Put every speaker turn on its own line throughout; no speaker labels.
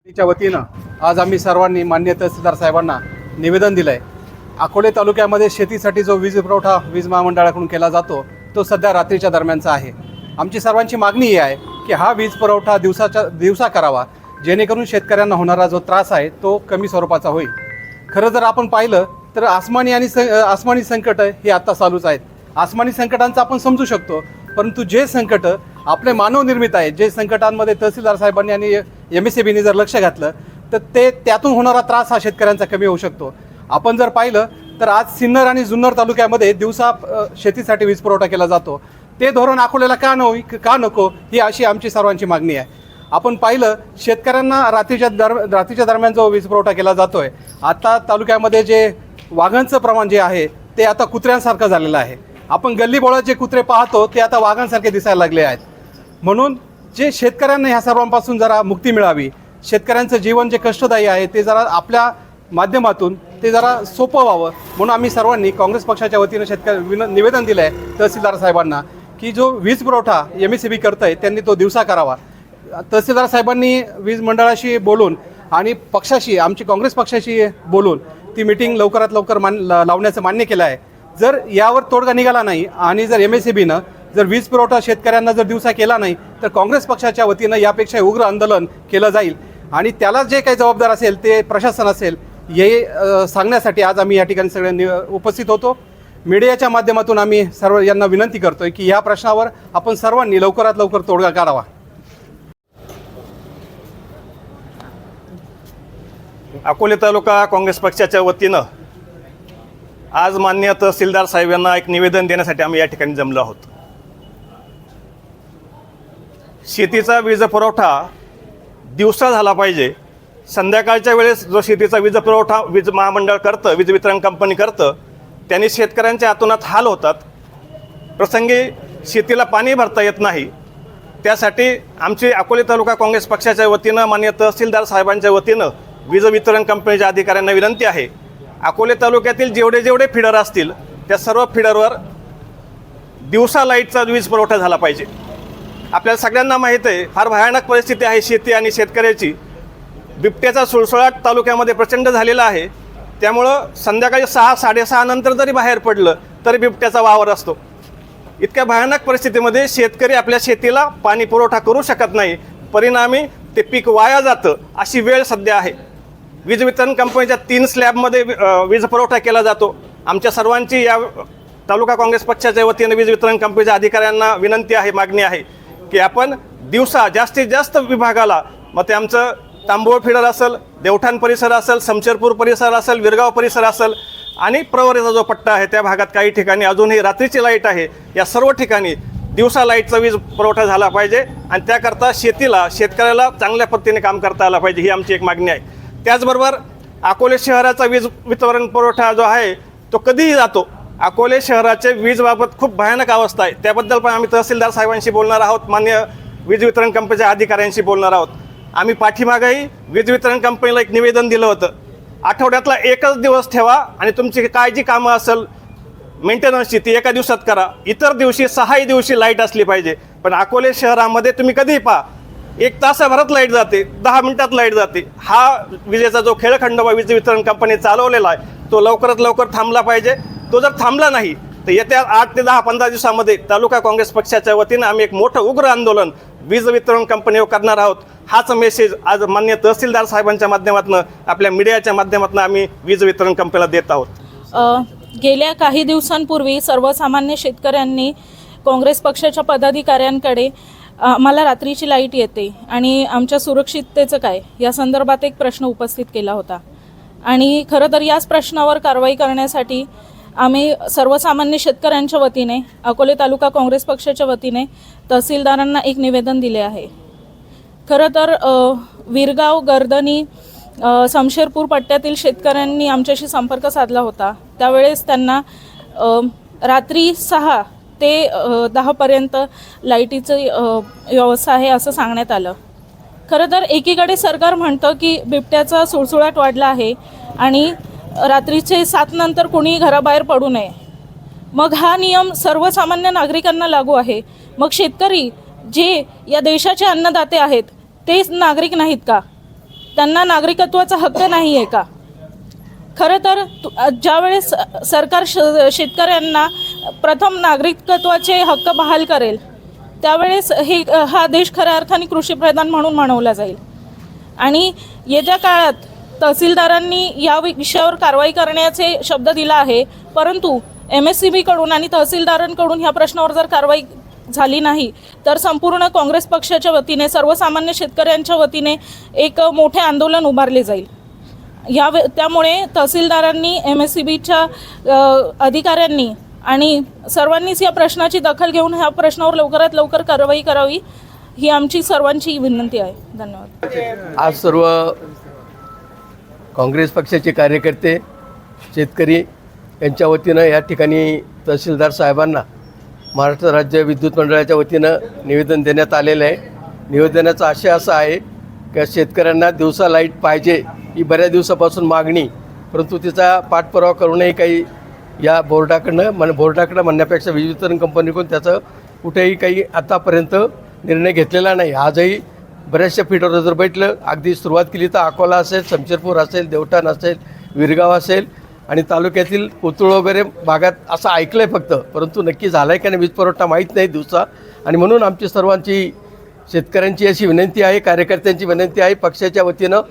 च्या वतीनं आज आम्ही सर्वांनी माननीय तहसीलदार साहेबांना निवेदन दिलं आहे। अकोले तालुक्यामध्ये शेतीसाठी जो वीज पुरवठा वीज महामंडळाकडून केला जातो तो सध्या रात्रीच्या दरम्यानचा आहे। आमची सर्वांची मागणी ही आहे की हा वीज पुरवठा दिवसा करावा, जेणेकरून शेतकऱ्यांना होणारा जो त्रास आहे तो कमी स्वरूपाचा होईल। खरं जर आपण पाहिलं तर आसमानी संकट हे आता चालूच आहेत। आसमानी संकटांचं आपण समजू शकतो, परंतु जे संकट आपले मानवनिर्मित आहे, जे संकटांमध्ये तहसीलदार साहेबांनी आणि MSEBने जर लक्ष घातलं तर त्यातून होणारा त्रास हा शेतकऱ्यांचा कमी होऊ शकतो। आपण जर पाहिलं तर आज सिन्नर आणि जुन्नर तालुक्यामध्ये दिवसा शेतीसाठी वीज पुरवठा केला जातो, ते धोरण अकोल्याला का नको ही अशी आमची सर्वांची मागणी आहे। आपण पाहिलं शेतकऱ्यांना रात्रीच्या दरम्यान जो वीज पुरवठा केला जातोय, आता तालुक्यामध्ये जे वाघांचं प्रमाण जे आहे ते आता कुत्र्यांसारखं झालेलं आहे। आपण गल्लीबोळात जे कुत्रे पाहतो ते आता वाघांसारखे दिसायला लागले आहेत। म्हणून जे शेतकऱ्यांना ह्या सर्वांपासून जरा मुक्ती मिळावी, शेतकऱ्यांचं जीवन जे कष्टदायी आहे ते जरा आपल्या माध्यमातून ते जरा सोपं व्हावं, म्हणून आम्ही सर्वांनी काँग्रेस पक्षाच्या वतीनं निवेदन दिलं आहे तहसीलदार साहेबांना की जो वीज पुरवठा MSEB करतंय त्यांनी तो दिवसा करावा। तहसीलदार साहेबांनी वीज मंडळाशी बोलून आणि पक्षाशी, आमची काँग्रेस पक्षाशी बोलून ती मीटिंग लवकरात लवकर लावण्याचं मान्य केलं आहे। जर यावर तोडगा निघाला नाही आणि जर MSEBनं जर वीज पुरवठा शेतकऱ्यांना जर दिवसा केला नाही तर काँग्रेस पक्षाच्या वतीनं यापेक्षा उग्र आंदोलन केलं जाईल आणि त्याला जे काही जबाबदार असेल ते प्रशासन असेल हे सांगण्यासाठी आज आम्ही या ठिकाणी सगळ्यांनी उपस्थित होतो। मीडियाच्या माध्यमातून आम्ही सर्व यांना विनंती करतोय की या प्रश्नावर आपण सर्वांनी लवकरात लवकर तोडगा काढावा।
अकोले तालुका काँग्रेस पक्षाच्या वतीनं आज माननीय तहसीलदार साहेब यांना एक निवेदन देण्यासाठी आम्ही या ठिकाणी जमलो आहोत। शेतीचा वीज पुरवठा दिवसा झाला पाहिजे। संध्याकाळच्या वेळेस जो शेतीचा वीज पुरवठा वीज महामंडळ करतं, वीज वितरण कंपनी करतं, त्यांनी शेतकऱ्यांच्या हातोनात हाल होतात। प्रसंगी शेतीला पाणी भरता येत नाही। त्यासाठी आमची अकोले तालुका काँग्रेस पक्षाच्या वतीनं माननीय तहसीलदार साहेबांच्या वतीनं वीज वितरण कंपनीच्या अधिकाऱ्यांना विनंती आहे, अकोले तालुक्यातील जेवढे फिडर असतील त्या सर्व फिडरवर दिवसा लाईटचा वीज पुरवठा झाला पाहिजे। आपल्याला सगळ्यांना माहीत आहे फार भयानक परिस्थिती आहे शेती आणि शेतकऱ्याची। बिबट्याचा सुळसुळाट तालुक्यामध्ये प्रचंड झालेला आहे, त्यामुळं संध्याकाळी 6-6:30 नंतर जरी बाहेर पडलं तरी बिबट्याचा वावर असतो। इतक्या भयानक परिस्थितीमध्ये शेतकरी आपल्या शेतीला पाणी पुरवठा करू शकत नाही, परिणामी ते पीक वाया जातं, अशी वेळ सध्या आहे। वीज वितरण कंपनीच्या 3 स्लॅबमध्ये वीज पुरवठा केला जातो। आमच्या सर्वांची या तालुका काँग्रेस पक्षाच्या वतीने वीज वितरण कंपनीच्या अधिकाऱ्यांना विनंती आहे, मागणी आहे की आपण दिवसा जास्तीत जास्त विभागाला, मग ते आमचं तांबोळ फिडर असेल, देवठाण परिसर असेल, समशेरपूर परिसर असेल, विरगाव परिसर असेल आणि प्रवरेचा जो पट्टा आहे त्या भागात काही ठिकाणी अजूनही रात्रीची लाईट आहे, या सर्व ठिकाणी दिवसा लाईटचा वीज पुरवठा झाला पाहिजे आणि त्याकरता शेतकऱ्याला चांगल्या पद्धतीने काम करता आलं पाहिजे, ही आमची एक मागणी आहे। त्याचबरोबर अकोले शहराचा वीज वितरण पुरवठा जो आहे तो कधीही जातो। अकोले शहराचे वीजबाबत खूप भयानक अवस्था आहे, त्याबद्दल पण आम्ही तहसीलदार साहेबांशी बोलणार आहोत, मान्य वीज वितरण कंपनीच्या अधिकाऱ्यांशी बोलणार आहोत। आम्ही पाठीमागेही वीज वितरण कंपनीला एक निवेदन दिलं होतं, आठवड्यातला एकच दिवस ठेवा आणि तुमची काय जी कामं असेल मेंटेनन्सची ती एका दिवसात करा, इतर दिवशी 6 दिवशी लाईट असली पाहिजे। पण अकोले शहरामध्ये तुम्ही कधीही पहा 1 तासाभरात लाईट जाते, 10 मिनिटात लाईट जाते। हा विजेचा जो खेळखंडोबा वीज वितरण कंपनी चालवलेला आहे तो लवकरात लवकर थांबला पाहिजे। तो जर थांबला नाही तर येत्या 8 ते 10-15 दिवसामध्ये तालुका काँग्रेस पक्षाच्या वतीनं आम्ही एक मोठं उग्र आंदोलन वीज वितरण कंपनीवर करणार आहोत। हाच मेसेज आज माननीय तहसीलदार साहेबांच्या माध्यमातून, आपल्या मीडियाच्या माध्यमातून आम्ही वीज वितरण कंपनीला देत आहोत।
गेल्या काही दिवसांपूर्वी सर्वसामान्य शेतकऱ्यांनी काँग्रेस पक्षाच्या पदाधिकाऱ्यांकडे आम्हाला रात्रीची लाईट येते आणि आमच्या सुरक्षिततेचं काय या संदर्भात एक प्रश्न उपस्थित केला होता आणि खरं तर याच प्रश्नावर कारवाई करण्यासाठी आम्ही सर्वसामान्य शेतकऱ्यांच्या वतीने अकोले तालुका काँग्रेस पक्षाच्या वतीने तहसीलदारांना एक निवेदन दिले आहे। खरं तर विरगाव, गर्दनी, समशेरपूर पट्ट्यातील शेतकऱ्यांनी आमच्याशी संपर्क साधला होता, त्यावेळेस त्यांना रात्री 6 ते 10 पर्यंत लाईटीची व्यवस्था आहे असं सांगण्यात आलं। खरं तर एकीकडे सरकार म्हणतं की बिबट्याचा सुळसुळाट वाढला आहे आणि रात्रीचे 7 नंतर कोणी घराबाहेर पडू नये, मग हा नियम सर्वसामान्य नागरिकांना लागू आहे, मग शेतकरी जे या देशाचे अन्नदाते आहेत ते नागरिक नाहीत का? त्यांना नागरिकत्वाचा हक्क नाही आहे का? खरं तर ज्यावेळेस सरकार शेतकऱ्यांना प्रथम नागरिकत्वाचे हक्क बहाल करेल त्यावेळेस हा देश खऱ्या अर्थाने कृषीप्रधान म्हणून म्हणवला जाईल. आणि येत्या काळात तहसीलदारांनी या विषयावर कारवाई करण्याचे शब्द दिला आहे, परंतु MSCBकडून आणि तहसीलदारांकडून ह्या प्रश्नावर जर कारवाई झाली नाही तर संपूर्ण काँग्रेस पक्षाच्या वतीने, सर्वसामान्य शेतकऱ्यांच्या वतीने एक मोठे आंदोलन उभारले जाईल. त्यामुळे तहसीलदारांनी, MSCBच्या अधिकाऱ्यांनी आणि सर्वांनीच या प्रश्नाची दखल घेऊन ह्या प्रश्नावर लवकरात लवकर कारवाई करावी ही आमची सर्वांची विनंती आहे. धन्यवाद.
आज सर्व काँग्रेस पक्षाचे कार्यकर्ते, शेतकरी यांच्या वतीनं या ठिकाणी तहसीलदार साहेबांना महाराष्ट्र राज्य विद्युत मंडळाच्या वतीनं निवेदन देण्यात आलेलं आहे. निवेदनाचा आशय असा आहे की शेतकऱ्यांना दिवसा लाईट पाहिजे ही बऱ्याच दिवसापासून मागणी, परंतु तिचा पाठपुरावा करूनही काही या बोर्डाकडनं म्हणण्यापेक्षा वीज वितरण कंपनीकडून त्याचं कुठेही काही आतापर्यंत निर्णय घेतलेला नाही. आजही बऱ्याचशा फीटवर जर बैठलं, अगदी सुरुवात केली तर अकोला असेल, शमशेरपूर असेल, देवठाण असेल, विरगाव असेल आणि तालुक्यातील कोतुळ वगैरे भागात असं ऐकलं आहे फक्त, परंतु नक्की झाला आहे का नाही वीज पुरवठा माहीत नाही दिवसा. आणि म्हणून आमची सर्वांची शेतकऱ्यांची अशी विनंती आहे, कार्यकर्त्यांची विनंती आहे, पक्षाच्या वतीनं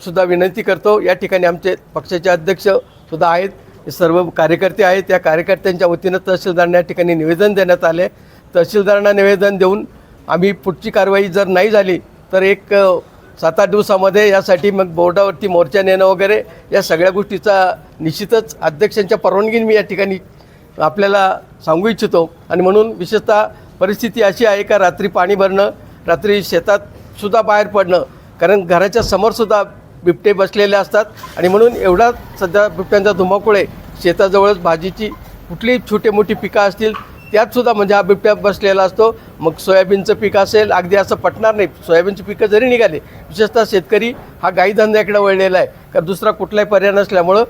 सुद्धा विनंती करतो. या ठिकाणी आमचे पक्षाचे अध्यक्षसुद्धा आहेत, हे सर्व कार्यकर्ते आहेत. त्या कार्यकर्त्यांच्या वतीनं तहसीलदारांना या ठिकाणी निवेदन देण्यात आले. तहसीलदारांना निवेदन देऊन आम्ही पुढची कारवाई जर नाही झाली तर एक 7-8 दिवसामध्ये यासाठी मग बोर्डावरती मोर्चा नेणं वगैरे या सगळ्या गोष्टीचा निश्चितच अध्यक्षांच्या परवानगीने मी या ठिकाणी आपल्याला सांगू इच्छितो. आणि म्हणून विशेषतः परिस्थिती अशी आहे का रात्री पाणी भरणं, रात्री शेतातसुद्धा बाहेर पडणं, कारण घराच्या समोरसुद्धा बिबटे बसलेले असतात. आणि म्हणून एवढा सध्या बिबट्यांचा धुमाकूळ आहे. शेताजवळच भाजीची कुठलीही छोटी मोठी पिकं असतील त्यातसुद्धा म्हणजे हा बिबट्या बसलेला असतो. मग सोयाबीनचं पीक असेल, अगदी असं पटणार नाही, सोयाबीनची पिकं जरी निघाले, विशेषतः शेतकरी हा गाईधंद्याकडे वळलेला आहे, कारण दुसरा कुठलाही पर्याय नसल्यामुळं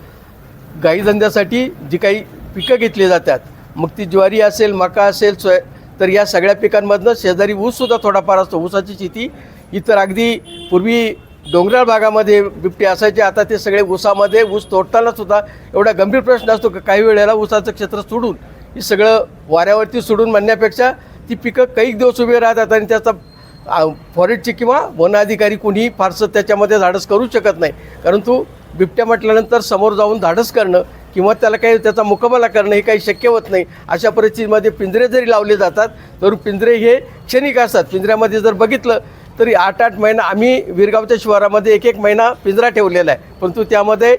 गाईधंद्यासाठी जी काही पिकं घेतली जातात, मग ती ज्वारी असेल, मका असेल, तर या सगळ्या पिकांमधनं शेजारी ऊससुद्धा थोडाफार असतो. ऊसाची शेती ही तर अगदी पूर्वी डोंगराळ भागामध्ये बिबटे असायचे, आता ते सगळे ऊसामध्ये ऊस तोडतानासुद्धा एवढा गंभीर प्रश्न असतो की काही वेळेला ऊसाचं क्षेत्र सोडून हे सगळं वाऱ्यावरती सोडून म्हणण्यापेक्षा ती पिकं काही दिवस उभे राहतात आणि त्याचा फॉरेस्टचे किंवा वन अधिकारी कोणीही फारसं त्याच्यामध्ये धाडस करू शकत नाही. परंतु बिबट्या म्हटल्यानंतर समोर जाऊन धाडस करणं किंवा त्याला काही त्याचा मुकाबला करणं हे काही शक्य होत नाही. अशा परिस्थितीमध्ये पिंजरे जरी लावले जातात तर पिंजरे हे क्षणिक असतात. पिंजऱ्यामध्ये जर बघितलं तरी 8-8 महिना आम्ही विरगावच्या शिवारामध्ये 1-1 महिना पिंजरा ठेवलेला आहे, परंतु त्यामध्ये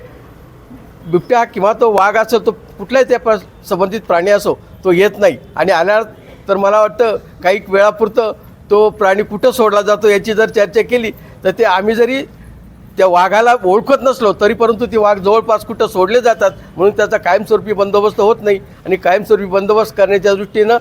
बिबट्या किंवा तो वाघ असो, तो कुठलाही त्या संबंधित प्राणी असो, तो येत नाही. आणि आल्यावर तर मला वाटतं काही वेळापुरतं तो प्राणी कुठं सोडला जातो याची जर चर्चा केली तर ते आम्ही जरी त्या वाघाला ओळखत नसलो तरी परंतु ती वाघ जवळपास कुठं सोडले जातात. म्हणून त्याचा कायमस्वरूपी बंदोबस्त होत नाही. आणि कायमस्वरूपी बंदोबस्त करण्याच्या दृष्टीनं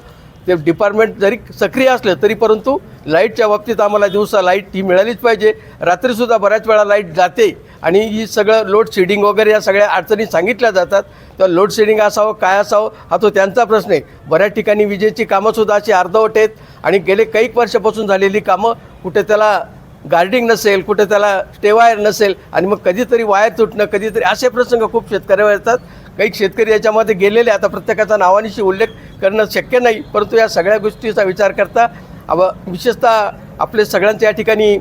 ते डिपार्टमेंट जरी सक्रिय असलं तरी परंतु लाईटच्या बाबतीत आम्हाला दिवसा लाईट ही मिळालीच पाहिजे. रात्रीसुद्धा बऱ्याच वेळा लाईट जाते आणि ही सगळं लोड शेडिंग वगैरे या सगळ्या अडचणी सांगितल्या जातात. तर लोड शेडिंग असावं काय असावं हा तो त्यांचा प्रश्न आहे. बऱ्याच ठिकाणी विजेची कामंसुद्धा अशी अर्धवट आहेत आणि गेले काही वर्षापासून झालेली कामं कुठे त्याला गार्डिंग नसेल, कुठे त्याला स्टे वायर नसेल आणि मग कधीतरी वायर तुटणं, कधीतरी असे प्रसंग खूप शेतकऱ्यावर येतात. काही शेतकरी याच्यामध्ये गेलेले, आता प्रत्येकाचा नावानिशी उल्लेख करणं शक्य नाही, परंतु या सगळ्या गोष्टीचा विचार करता विशेषतः आपले सगळ्यांचे या ठिकाणी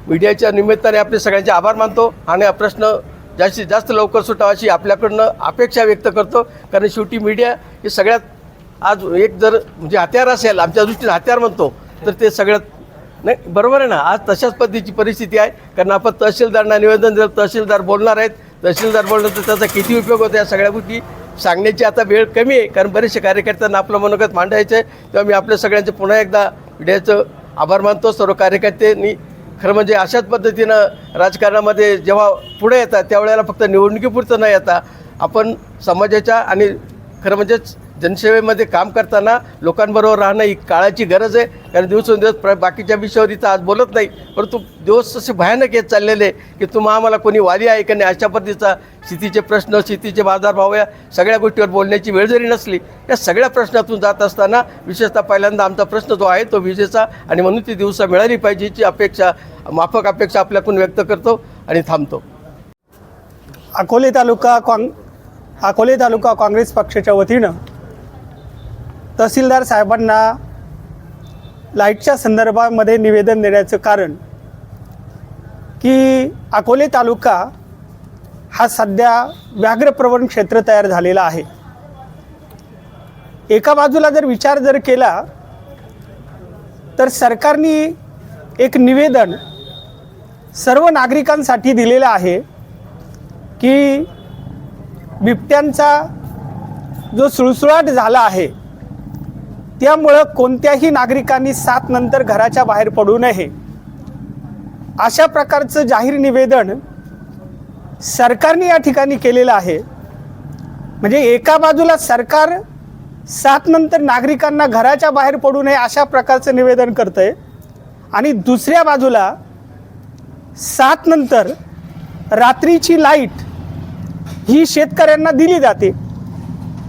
मीडियाच्या निमित्ताने आपले सगळ्यांचे आभार मानतो आणि हा प्रश्न जास्तीत जास्त लवकर सुटावा अशी आपल्याकडनं अपेक्षा व्यक्त करतो. कारण शेवटी मीडिया हे सगळ्यात आज एक जर म्हणजे हत्यार असेल, आमच्या दृष्टीने हत्यार म्हणतो, तर ते सगळ्यात नाही बरोबर आहे ना. आज तशाच पद्धतीची परिस्थिती आहे. कारण आपण तहसीलदारांना निवेदन दिलं, तहसीलदार बोलणार आहेत, तहसीलदार बोललं तर त्याचा किती उपयोग होतो या सगळ्या गोष्टी सांगण्याची आता वेळ कमी आहे. कारण बरेचसे कार्यकर्त्यांना आपलं मनोगत मांडायचं आहे. तेव्हा मी आपल्या सगळ्यांचे पुन्हा एकदा मीडियाचं आभार मानतो. सर्व कार्यकर्त्यांनी खरं म्हणजे अशाच पद्धतीनं राजकारणामध्ये जेव्हा पुढे येतात त्यावेळेला फक्त निवडणुकीपुरतं न येता आपण समाजाच्या आणि खरं म्हणजेच जनसेवेमध्ये काम करताना लोकांबरोबर राहणं ही काळाची गरज आहे. कारण दिवसेंदिवस बाकीच्या विषयावर इथं आज बोलत नाही, परंतु दिवस असे भयानक येत चाललेले की तुम्हा आम्हाला कोणी वाली आहे का नाही, अशा पद्धतीचा शेतीचे प्रश्न, शेतीचे बाजारभाव, या सगळ्या गोष्टीवर बोलण्याची वेळ जरी नसली, या सगळ्या प्रश्नातून जात असताना विशेषतः पहिल्यांदा आमचा प्रश्न जो आहे तो विजेचा, आणि म्हणून ती दिवसा मिळाली पाहिजे याची अपेक्षा, माफक अपेक्षा आपल्याकडून व्यक्त करतो आणि थांबतो.
अकोले तालुका काँग्रेस पक्षाच्या वतीनं तहसीलदार साहेबांना लाईटच्या संदर्भामध्ये निवेदन देण्याचं कारण की अकोले तालुका हा सध्या व्याघ्रप्रवण क्षेत्र तयार झालेला आहे. एका बाजूला जर विचार केला तर सरकारने एक निवेदन सर्व नागरिकांसाठी दिलेलं आहे की बिबट्यांचा जो सुळसुळाट झाला आहे त्यामुळं कोणत्याही नागरिकांनी 7 नंतर घराच्या बाहेर पडू नये, अशा प्रकारचं जाहीर निवेदन सरकारने या ठिकाणी केलेलं आहे. म्हणजे एका बाजूला सरकार 7 नंतर नागरिकांना घराच्या बाहेर पडू नये अशा प्रकारचं निवेदन करतंय, आणि दुसऱ्या बाजूला 7 नंतर रात्रीची लाईट ही शेतकऱ्यांना दिली जाते.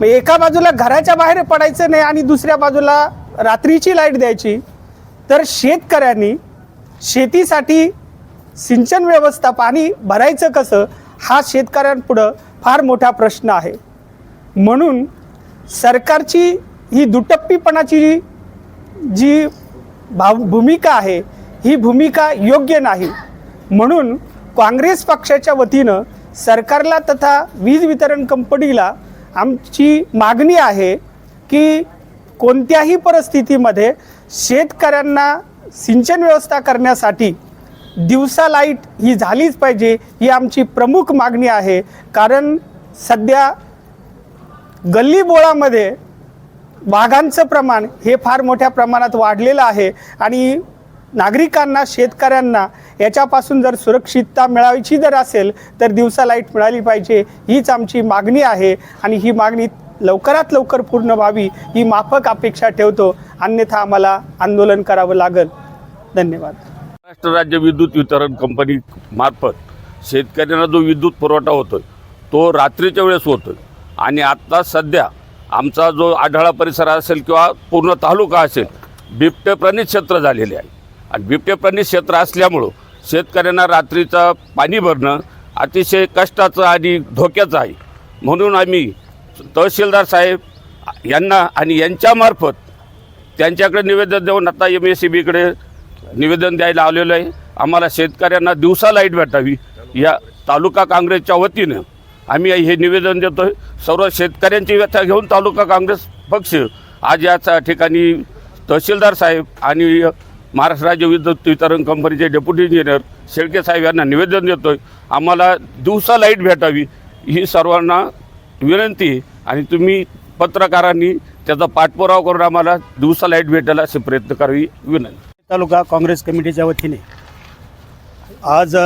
मग एका बाजूला घराच्या बाहेर पडायचं नाही आणि दुसऱ्या बाजूला रात्रीची लाईट द्यायची, तर शेतकऱ्यांनी शेतीसाठी सिंचन व्यवस्था, पाणी भरायचं कसं, हा शेतकऱ्यांपुढं फार मोठा प्रश्न आहे. म्हणून सरकारची ही दुटप्पीपणाची जी भूमिका आहे ही भूमिका योग्य नाही. म्हणून काँग्रेस पक्षाच्या वतीनं सरकारला तथा वीज वितरण कंपनीला आमची मागणी आहे की कोणत्याही परिस्थितीमध्ये शेतकऱ्यांना सिंचन व्यवस्था करण्यासाठी दिवसा लाईट ही झालीच पाहिजे, ही आमची प्रमुख मागणी आहे. कारण सध्या गल्लीबोळामध्ये वाघांचं प्रमाण हे फार मोठ्या प्रमाणात वाढलेलं आहे, आणि नागरिकांना, शेतकऱ्यांना याच्यापासून जर सुरक्षितता मिळायची जर असेल तर दिवसा लाईट मिळाली पाहिजे, हीच आमची मागणी आहे. आणि ही मागणी लवकरात लवकर पूर्ण व्हावी ही माफक अपेक्षा ठेवतो, अन्यथा आम्हाला आंदोलन करावं लागेल. धन्यवाद.
महाराष्ट्र राज्य विद्युत वितरण कंपनी मार्फत शेतकऱ्यांना जो विद्युत पुरवठा होतो तो रात्रीच्या वेळेस होतो, आणि आत्ता सध्या आमचा जो आढळा परिसर असेल किंवा पूर्ण तालुका असेल बिबटेप्रणित क्षेत्र झालेले आहे. आणि बिबटेप्रणित क्षेत्र असल्यामुळं शेतकऱ्यांना रात्रीचं पाणी भरणं अतिशय कष्टाचं आणि धोक्याचं आहे. म्हणून आम्ही तहसीलदार साहेब यांना आणि यांच्यामार्फत त्यांच्याकडे निवेदन देऊन आता MSEBीकडे निवेदन द्यायला आलेलं आहे. आम्हाला शेतकऱ्यांना दिवसा लाईट भेटावी या तालुका काँग्रेसच्या वतीनं आम्ही हे निवेदन देतो आहे. सर्व शेतकऱ्यांची व्यथा घेऊन तालुका काँग्रेस पक्ष आज या ठिकाणी तहसीलदार साहेब आणि महाराष्ट्र राज्य विद्युत वितरण कंपनीचे डेप्युटी इंजिनियर शेळके साहेब यांना निवेदन देतो आहे. आम्हाला दिवसा लाईट भेटावी ही सर्वांना विनंती आहे, आणि तुम्ही पत्रकारांनी त्याचा पाठपुरावा करून आम्हाला दिवसा लाईट भेटायला असे प्रयत्न करावी विनंती.
तालुका काँग्रेस कमिटीच्या वतीने आज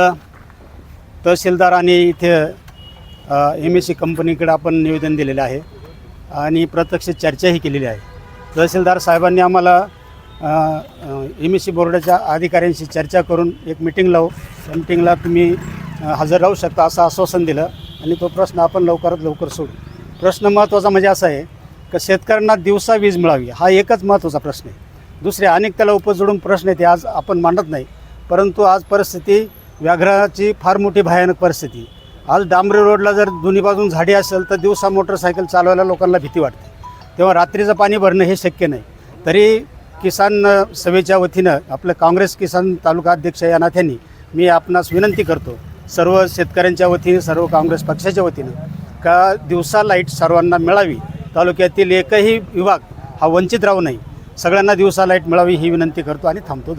तहसीलदार आणि इथे MSE कंपनीकडे आपण निवेदन दिलेलं आहे आणि प्रत्यक्ष चर्चाही केलेली आहे. तहसीलदार साहेबांनी आम्हाला MSE बोर्डाच्या अधिकाऱ्यांशी चर्चा करून एक मिटिंग लावू, त्या मिटिंगला तुम्ही हजर राहू शकता असं आश्वासन दिलं, आणि तो प्रश्न आपण लवकरात लवकर सोडू. प्रश्न महत्त्वाचा म्हणजे असा आहे की शेतकऱ्यांना दिवसा वीज मिळावी हा एकच महत्त्वाचा प्रश्न आहे. दुसरे अनेक त्याला उपजोडून प्रश्न आहेत, ते आज आपण मांडत नाही. परंतु आज परिस्थिती व्याघ्राची फार मोठी भयानक परिस्थिती. आज डांबरी रोडला जर दोन्ही बाजून झाडी असेल तर दिवसा मोटरसायकल चालवायला लोकांना भीती वाटते, तेव्हा रात्रीचं पाणी भरणं हे शक्य नाही. तरी किसान सभेच्या वतीनं आपलं काँग्रेस किसान तालुका अध्यक्ष या नात्याने मी आपणास विनंती करतो, सर्व शेतकऱ्यांच्या वतीने, सर्व काँग्रेस पक्षाच्या वतीनं, का दिवसा लाईट सर्वांना मिळावी, तालुक्यातील एकही विभाग हा वंचित राहू नये, सगळ्यांना दिवसा लाईट मिळावी ही विनंती करतो आणि थांबतो.